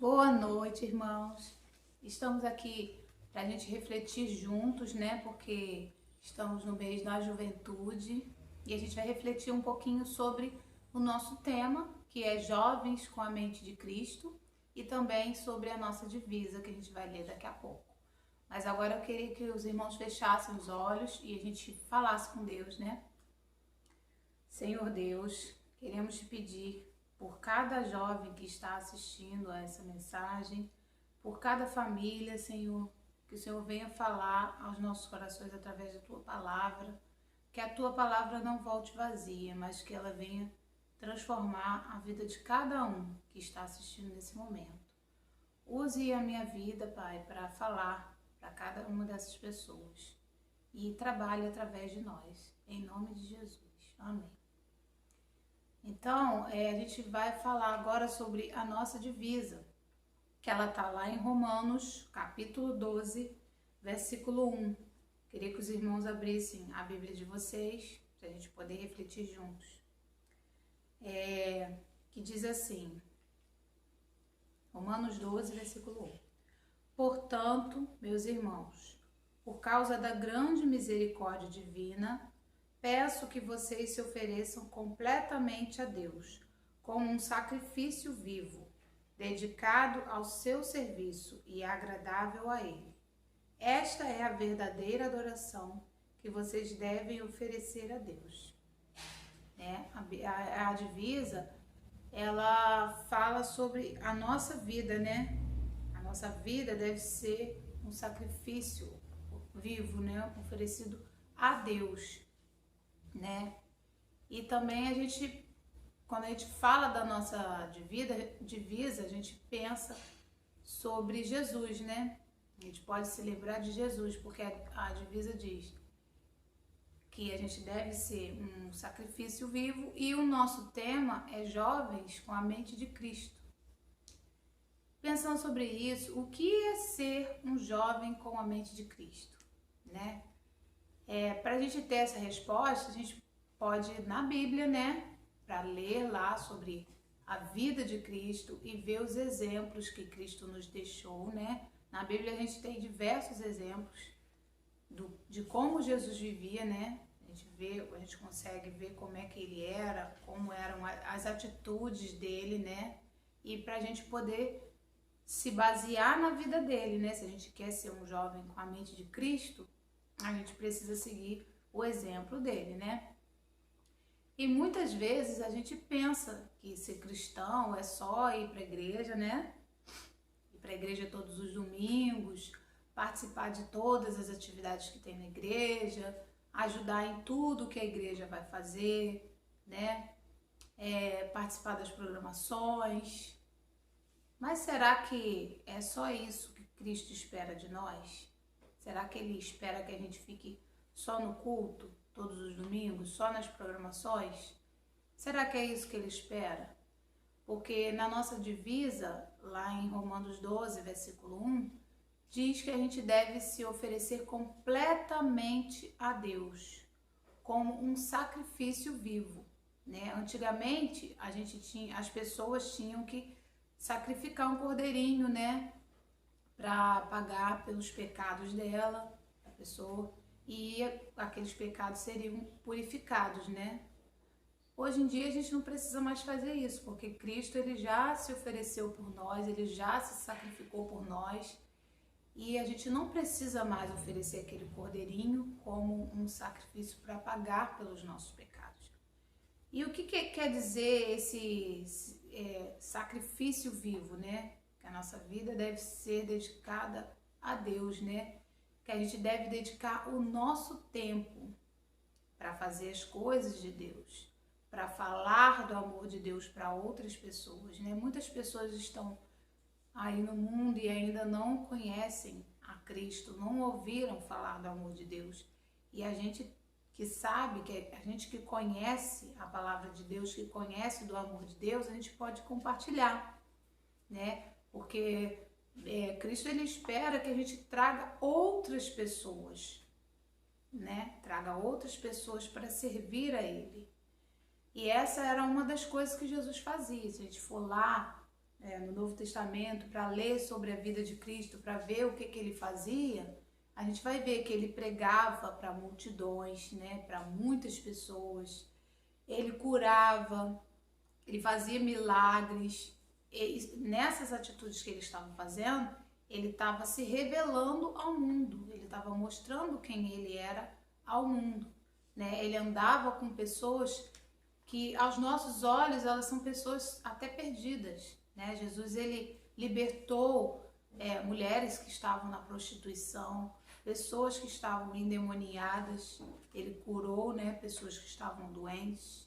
Boa noite, irmãos. Estamos aqui para a gente refletir juntos, né? Porque estamos no mês da juventude e a gente vai refletir um pouquinho sobre o nosso tema, que é Jovens com a Mente de Cristo, e também sobre a nossa divisa, que a gente vai ler daqui a pouco. Mas agora eu queria que os irmãos fechassem os olhos e a gente falasse com Deus, né? Senhor Deus, queremos te pedir por cada jovem que está assistindo a essa mensagem, por cada família, Senhor, que o Senhor venha falar aos nossos corações através da Tua palavra, que a Tua palavra não volte vazia, mas que ela venha transformar a vida de cada um que está assistindo nesse momento. Use a minha vida, Pai, para falar para cada uma dessas pessoas e trabalhe através de nós, em nome de Jesus. Amém. Então, a gente vai falar agora sobre a nossa divisa, que ela está lá em Romanos, capítulo 12, versículo 1. Queria que os irmãos abrissem a Bíblia de vocês, para a gente poder refletir juntos. Que diz assim, Romanos 12, versículo 1. Portanto, meus irmãos, por causa da grande misericórdia divina, peço que vocês se ofereçam completamente a Deus, como um sacrifício vivo, dedicado ao seu serviço e agradável a Ele. Esta é a verdadeira adoração que vocês devem oferecer a Deus. A divisa, ela fala sobre a nossa vida, né? A nossa vida deve ser um sacrifício vivo, né? Oferecido a Deus, né? E também quando a gente fala da nossa divisa, a gente pensa sobre Jesus, né? A gente pode se lembrar de Jesus, porque a divisa diz que a gente deve ser um sacrifício vivo e o nosso tema é Jovens com a Mente de Cristo. Pensando sobre isso, o que é ser um jovem com a mente de Cristo, né? Para a gente ter essa resposta, a gente pode ir na Bíblia, né? Para ler lá sobre a vida de Cristo e ver os exemplos que Cristo nos deixou, né? Na Bíblia a gente tem diversos exemplos de como Jesus vivia, né? A gente consegue ver como é que ele era, como eram as atitudes dele, né? E para a gente poder se basear na vida dele, né? Se a gente quer ser um jovem com a mente de Cristo, a gente precisa seguir o exemplo dele, né? E muitas vezes a gente pensa que ser cristão é só ir para a igreja, né? Ir para a igreja todos os domingos, participar de todas as atividades que tem na igreja, ajudar em tudo que a igreja vai fazer, né? Participar das programações. Mas será que é só isso que Cristo espera de nós? Será que Ele espera que a gente fique só no culto, todos os domingos, só nas programações? Será que é isso que Ele espera? Porque na nossa divisa, lá em Romanos 12, versículo 1, diz que a gente deve se oferecer completamente a Deus, como um sacrifício vivo, né? Antigamente, as pessoas tinham que sacrificar um cordeirinho, né? Para pagar pelos pecados dela, a pessoa, e aqueles pecados seriam purificados, né? Hoje em dia a gente não precisa mais fazer isso, porque Cristo ele já se ofereceu por nós, ele já se sacrificou por nós, e a gente não precisa mais oferecer aquele cordeirinho como um sacrifício para pagar pelos nossos pecados. E o que quer dizer esse sacrifício vivo, né? Que a nossa vida deve ser dedicada a Deus, né? Que a gente deve dedicar o nosso tempo para fazer as coisas de Deus, para falar do amor de Deus para outras pessoas, né? Muitas pessoas estão aí no mundo e ainda não conhecem a Cristo, não ouviram falar do amor de Deus. E a gente que sabe, a gente que conhece a palavra de Deus, que conhece do amor de Deus, a gente pode compartilhar, né? Porque Cristo ele espera que a gente traga outras pessoas, né? Traga outras pessoas para servir a Ele. E essa era uma das coisas que Jesus fazia. Se a gente for lá no Novo Testamento, para ler sobre a vida de Cristo, para ver o que ele fazia, a gente vai ver que ele pregava para multidões, né, para muitas pessoas, ele curava, ele fazia milagres. Nessas atitudes que ele estava fazendo, ele estava se revelando ao mundo, ele estava mostrando quem ele era ao mundo, né? Ele andava com pessoas que aos nossos olhos elas são pessoas até perdidas, né? Jesus, ele libertou mulheres que estavam na prostituição, pessoas que estavam endemoniadas, ele curou, né, pessoas que estavam doentes.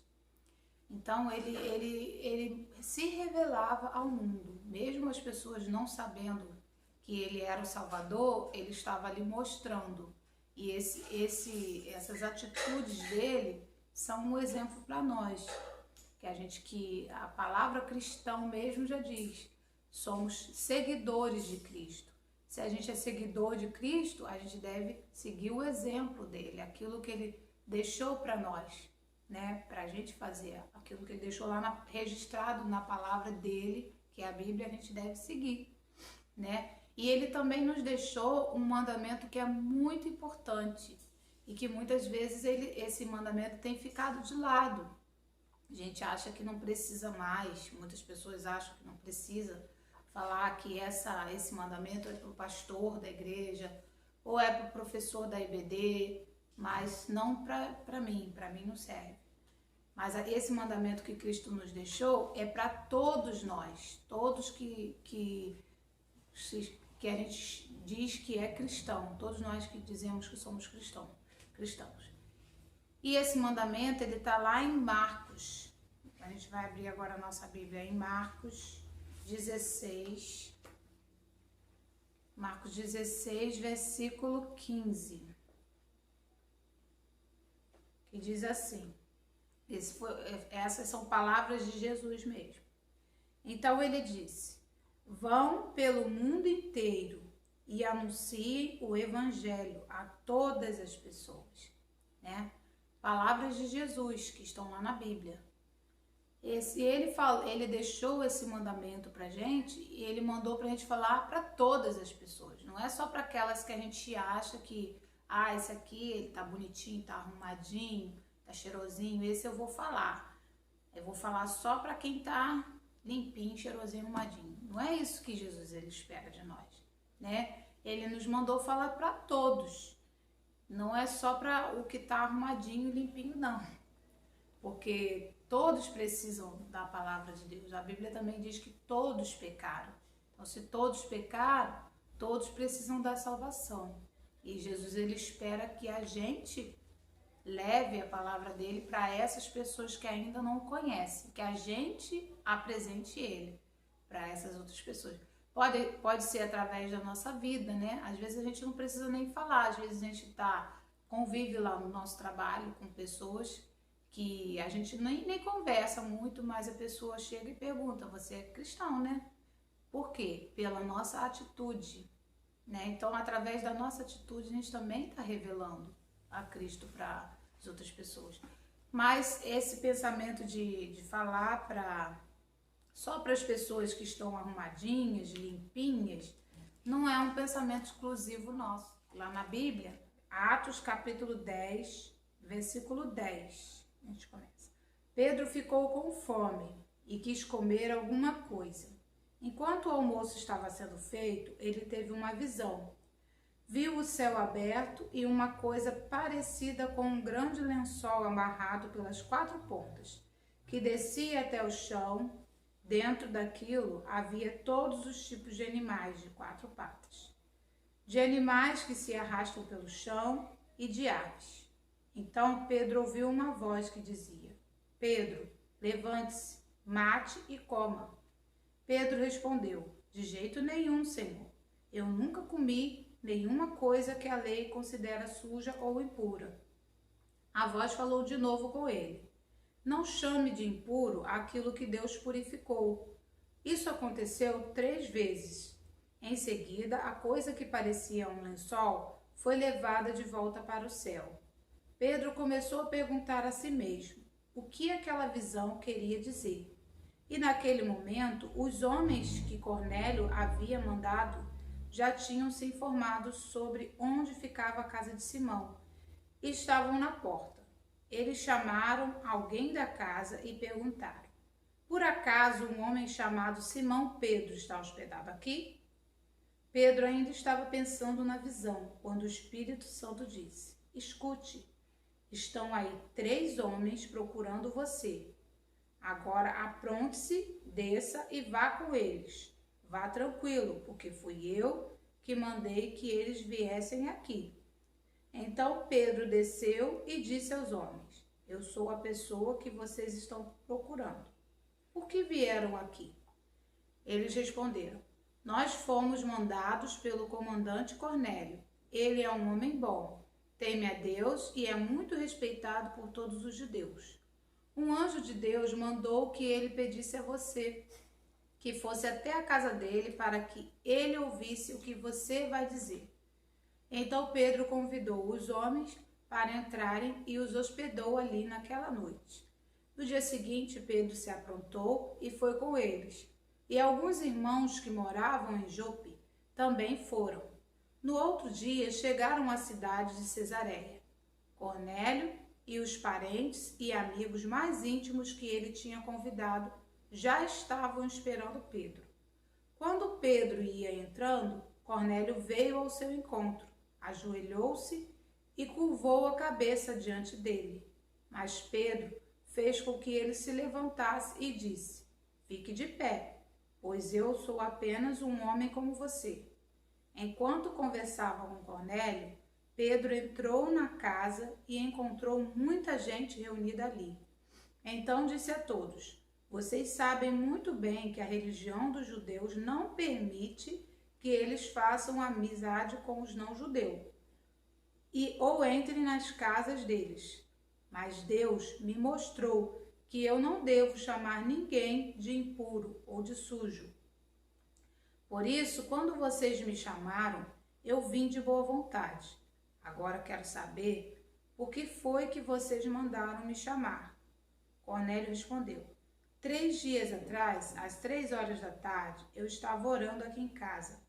Então ele se revelava ao mundo, mesmo as pessoas não sabendo que ele era o Salvador, ele estava ali mostrando. E essas atitudes dele são um exemplo para nós, que a palavra cristão mesmo já diz, somos seguidores de Cristo. Se a gente é seguidor de Cristo, a gente deve seguir o exemplo dele, aquilo que ele deixou para nós, né? Para a gente fazer aquilo que ele deixou lá registrado na palavra dele, que é a Bíblia, a gente deve seguir, né? E ele também nos deixou um mandamento que é muito importante e que muitas vezes esse mandamento tem ficado de lado. A gente acha que não precisa mais, muitas pessoas acham que não precisa falar que esse mandamento é para o pastor da igreja ou é para o professor da IBD, mas não para mim não serve. Mas esse mandamento que Cristo nos deixou é para todos nós, todos que a gente diz que é cristão, todos nós que dizemos que somos cristãos. E esse mandamento, ele está lá em Marcos. A gente vai abrir agora a nossa Bíblia em Marcos 16. Marcos 16, versículo 15. Que diz assim. Essas são palavras de Jesus mesmo. Então ele disse: vão pelo mundo inteiro e anunciem o evangelho a todas as pessoas, né? Palavras de Jesus que estão lá na Bíblia. Ele deixou esse mandamento pra gente e ele mandou pra gente falar para todas as pessoas. Não é só para aquelas que a gente acha que, esse aqui ele tá bonitinho, tá arrumadinho, tá cheirosinho, esse eu vou falar. Eu vou falar só para quem tá limpinho, cheirosinho, arrumadinho. Não é isso que Jesus ele espera de nós, né? Ele nos mandou falar para todos. Não é só para o que tá arrumadinho e limpinho, não. Porque todos precisam da palavra de Deus. A Bíblia também diz que todos pecaram. Então, se todos pecaram, todos precisam da salvação. E Jesus ele espera que a gente leve a palavra dele para essas pessoas que ainda não o conhecem, que a gente apresente ele para essas outras pessoas. Pode ser através da nossa vida, né? Às vezes a gente não precisa nem falar, às vezes a gente convive lá no nosso trabalho com pessoas que a gente nem conversa muito, mas a pessoa chega e pergunta: você é cristão, né? Por quê? Pela nossa atitude, né? Então, através da nossa atitude, a gente também está revelando a Cristo para as outras pessoas. Mas esse pensamento de falar só para as pessoas que estão arrumadinhas, limpinhas, não é um pensamento exclusivo nosso. Lá na Bíblia, Atos capítulo 10, versículo 10, a gente começa. Pedro ficou com fome e quis comer alguma coisa. Enquanto o almoço estava sendo feito, ele teve uma visão. Viu o céu aberto e uma coisa parecida com um grande lençol amarrado pelas 4 pontas, que descia até o chão. Dentro daquilo havia todos os tipos de animais de 4 patas, de animais que se arrastam pelo chão e de aves. Então Pedro ouviu uma voz que dizia: Pedro, levante-se, mate e coma. Pedro respondeu: de jeito nenhum, Senhor. Eu nunca comi nenhuma coisa que a lei considera suja ou impura. A voz falou de novo com ele: não chame de impuro aquilo que Deus purificou. Isso aconteceu 3 vezes. Em seguida, a coisa que parecia um lençol foi levada de volta para o céu. Pedro começou a perguntar a si mesmo o que aquela visão queria dizer. E naquele momento, os homens que Cornélio havia mandado já tinham se informado sobre onde ficava a casa de Simão e estavam na porta. Eles chamaram alguém da casa e perguntaram: por acaso um homem chamado Simão Pedro está hospedado aqui? Pedro ainda estava pensando na visão, quando o Espírito Santo disse: escute, estão aí 3 homens procurando você. Agora apronte-se, desça e vá com eles. Vá tranquilo, porque fui eu que mandei que eles viessem aqui. Então Pedro desceu e disse aos homens: eu sou a pessoa que vocês estão procurando. Por que vieram aqui? Eles responderam: nós fomos mandados pelo comandante Cornélio. Ele é um homem bom, teme a Deus e é muito respeitado por todos os judeus. Um anjo de Deus mandou que ele pedisse a você que fosse até a casa dele para que ele ouvisse o que você vai dizer. Então Pedro convidou os homens para entrarem e os hospedou ali naquela noite. No dia seguinte, Pedro se aprontou e foi com eles. E alguns irmãos que moravam em Jope também foram. No outro dia, chegaram à cidade de Cesareia. Cornélio e os parentes e amigos mais íntimos que ele tinha convidado já estavam esperando Pedro. Quando Pedro ia entrando, Cornélio veio ao seu encontro, ajoelhou-se e curvou a cabeça diante dele. Mas Pedro fez com que ele se levantasse e disse: fique de pé, pois eu sou apenas um homem como você. Enquanto conversava com Cornélio, Pedro entrou na casa e encontrou muita gente reunida ali. Então disse a todos: vocês sabem muito bem que a religião dos judeus não permite que eles façam amizade com os não-judeus ou entrem nas casas deles. Mas Deus me mostrou que eu não devo chamar ninguém de impuro ou de sujo. Por isso, quando vocês me chamaram, eu vim de boa vontade. Agora quero saber por que foi que vocês mandaram me chamar. Cornélio respondeu: 3 dias atrás, às 3 horas da tarde, eu estava orando aqui em casa.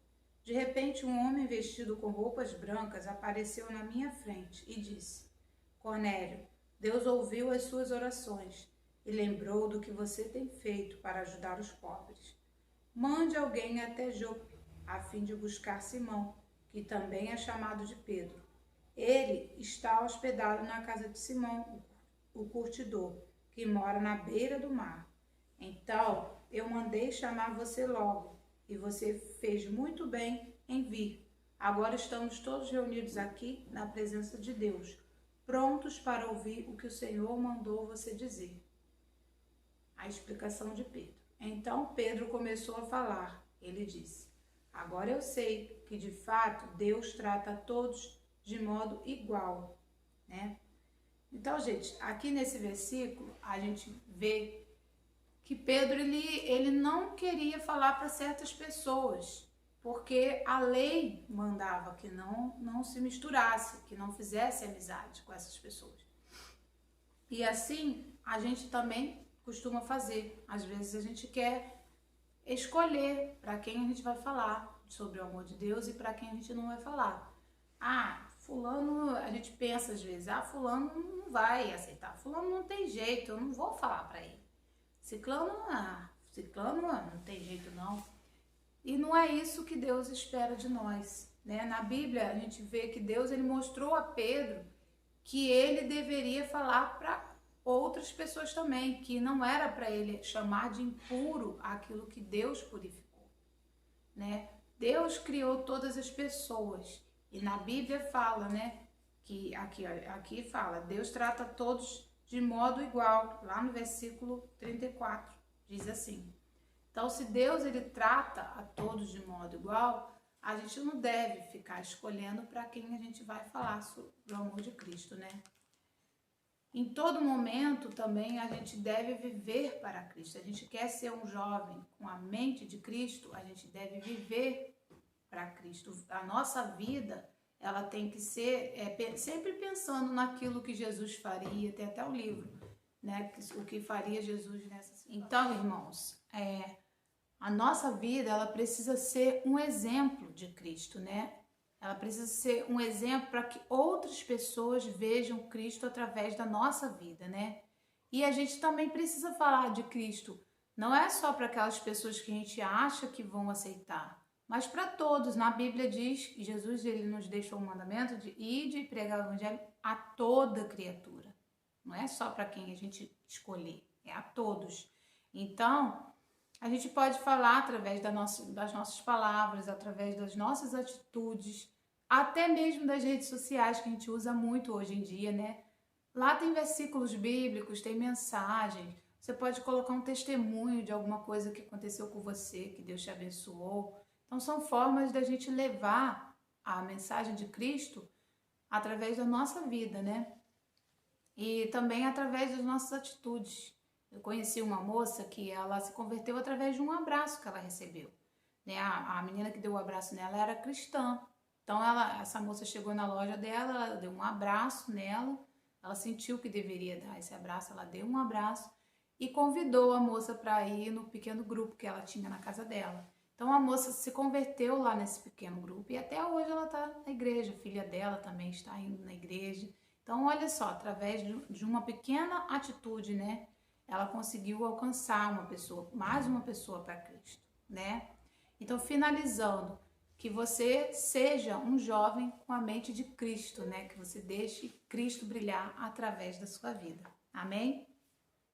De repente, um homem vestido com roupas brancas apareceu na minha frente e disse: Cornélio, Deus ouviu as suas orações e lembrou do que você tem feito para ajudar os pobres. Mande alguém até Jope, a fim de buscar Simão, que também é chamado de Pedro. Ele está hospedado na casa de Simão, o curtidor, que mora na beira do mar. Então, eu mandei chamar você logo, e você fez muito bem em vir. Agora estamos todos reunidos aqui na presença de Deus, prontos para ouvir o que o Senhor mandou você dizer. A explicação de Pedro. Então Pedro começou a falar. Ele disse: agora eu sei que de fato Deus trata a todos de modo igual, né? Então, gente, aqui nesse versículo a gente vê que Pedro ele não queria falar para certas pessoas, porque a lei mandava que não se misturasse, que não fizesse amizade com essas pessoas. E assim a gente também costuma fazer. Às vezes a gente quer escolher para quem a gente vai falar sobre o amor de Deus e para quem a gente não vai falar. Ah, fulano, a gente pensa às vezes, fulano não vai aceitar, fulano não tem jeito, eu não vou falar para ele. Ciclano não tem jeito não. E não é isso que Deus espera de nós, né? Na Bíblia a gente vê que Deus ele mostrou a Pedro que ele deveria falar para outras pessoas também, que não era para ele chamar de impuro aquilo que Deus purificou, né? Deus criou todas as pessoas e na Bíblia fala, né, que aqui fala, Deus trata todos de modo igual, lá no versículo 34, diz assim. Então, se Deus ele trata a todos de modo igual, a gente não deve ficar escolhendo para quem a gente vai falar sobre o amor de Cristo, né? Em todo momento também a gente deve viver para Cristo. A gente quer ser um jovem com a mente de Cristo, a gente deve viver para Cristo. A nossa vida, ela tem que ser sempre pensando naquilo que Jesus faria. Tem até um livro né? O que faria Jesus nessa. Então, irmãos, a nossa vida, ela precisa ser um exemplo de Cristo, né? Ela precisa ser um exemplo para que outras pessoas vejam Cristo através da nossa vida, né? E a gente também precisa falar de Cristo. Não é só para aquelas pessoas que a gente acha que vão aceitar, mas para todos. Na Bíblia diz que Jesus, ele nos deixou o mandamento de ir de pregar o evangelho a toda criatura. Não é só para quem a gente escolher, é a todos. Então, a gente pode falar através das nossas palavras, através das nossas atitudes, até mesmo das redes sociais que a gente usa muito hoje em dia, né? Lá tem versículos bíblicos, tem mensagens. Você pode colocar um testemunho de alguma coisa que aconteceu com você, que Deus te abençoou. Então, são formas da gente levar a mensagem de Cristo através da nossa vida, né? E também através das nossas atitudes. Eu conheci uma moça que ela se converteu através de um abraço que ela recebeu. Né? A menina que deu o abraço nela era cristã. Então essa moça chegou na loja dela, ela deu um abraço nela, ela sentiu que deveria dar esse abraço, ela deu um abraço e convidou a moça para ir no pequeno grupo que ela tinha na casa dela. Então a moça se converteu lá nesse pequeno grupo e até hoje ela está na igreja, a filha dela também está indo na igreja. Então olha só, através de uma pequena atitude, né? Ela conseguiu alcançar uma pessoa, mais uma pessoa para Cristo, né? Então, finalizando, que você seja um jovem com a mente de Cristo, né? Que você deixe Cristo brilhar através da sua vida. Amém?